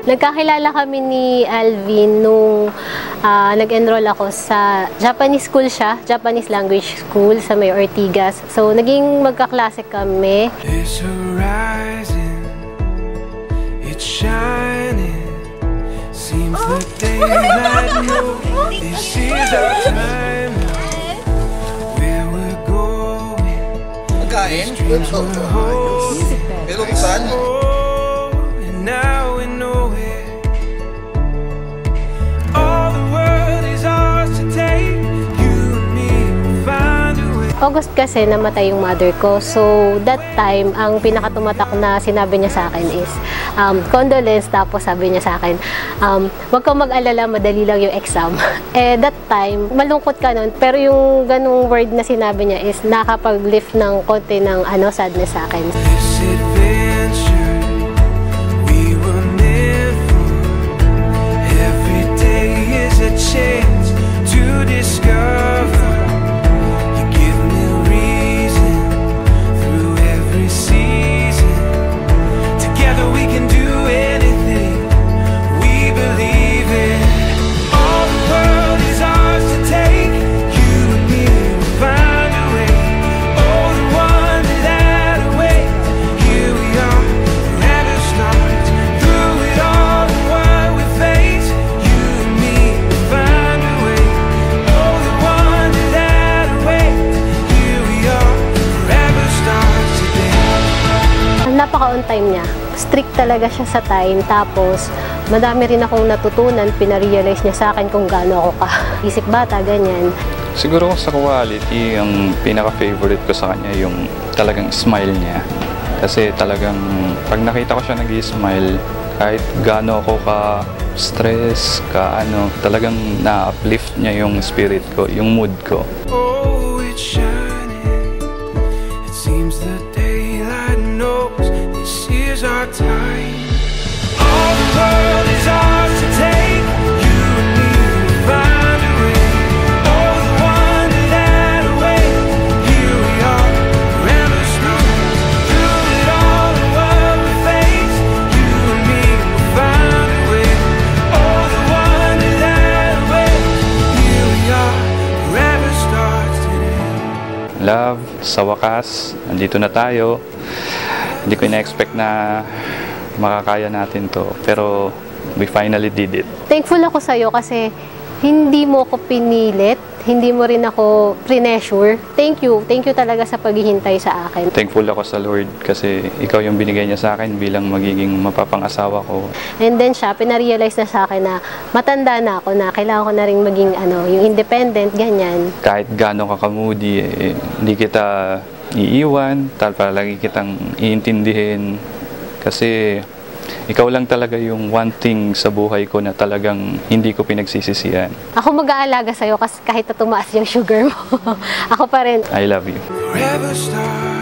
Nagkakilala kami ni Alvin nung nag-enroll ako sa Japanese school siya, Japanese language school sa May Ortigas. So, naging magkaklase kami. It's horizon, it's shining. Seems the daylight knows this is our time. Where we're going, Magkain? Pero saan? and now we know it. All the world is ours to take. You and me will find a way. August kasi namatay yung mother ko. So, that time, ang pinakatumatak na sinabi niya sa akin is condolence. Tapos sabi niya sa akin, huwag kang mag-alala, madali lang yung exam. That time, malungkot ka nun. Pero yung ganung word na sinabi niya is nakapag-lift ng konti ng sadness sa akin. This adventure we were meant for. Every day is a chance to discover. You give me reason through every season. Together we can do anything we believe in. All the world is ours to take. You and me will find a way. Oh, the wonder that awaits. Here we are, forever stars. Through it all and what we face, you and me will find a way. Oh, the wonder that awaits. Here we are, forever stars today. Napaka-on time niya. Strict talaga siya sa time. Tapos, madami rin akong natutunan. Pina-realize niya sa akin kung gaano ako isip bata, ganyan. Siguro sa quality, ang pinaka-favorite ko sa kanya yung talagang smile niya. Kasi talagang pag nakita ko siya nag-smile, kahit gaano ako ka-stress, talagang na-uplift niya yung spirit ko, yung mood ko. Oh, it's shining. It seems the daylight knows this is our time. All the world is ours to take. You and me will find a way. Oh, the wonder that awaits. Here we are, forever stars. Through it all and what we face, you and me will find a way. Oh, the wonder that awaits. Here we are, forever stars today. Love, sa wakas, nandito na tayo. Hindi ko ina-expect na makakaya natin to. Pero we finally did it. Thankful ako sa'yo kasi hindi mo ako pinilit, hindi mo rin ako pressure. Thank you talaga sa paghihintay sa akin. Thankful ako sa Lord kasi ikaw yung binigay niya sa akin bilang magiging mapapangasawa ko. And then siya, pinarealize na sa akin na matanda na ako, na kailangan ko na rin maging yung independent, ganyan. Kahit gaano ka ka-moody, hindi kita iiwan, palagi kitang iintindihin. Kasi ikaw lang talaga yung one thing sa buhay ko na talagang hindi ko pinagsisisihan. Ako mag-aalaga sa'yo kasi kahit na tumaas yung sugar mo, ako pa rin. I love you. Forever stars.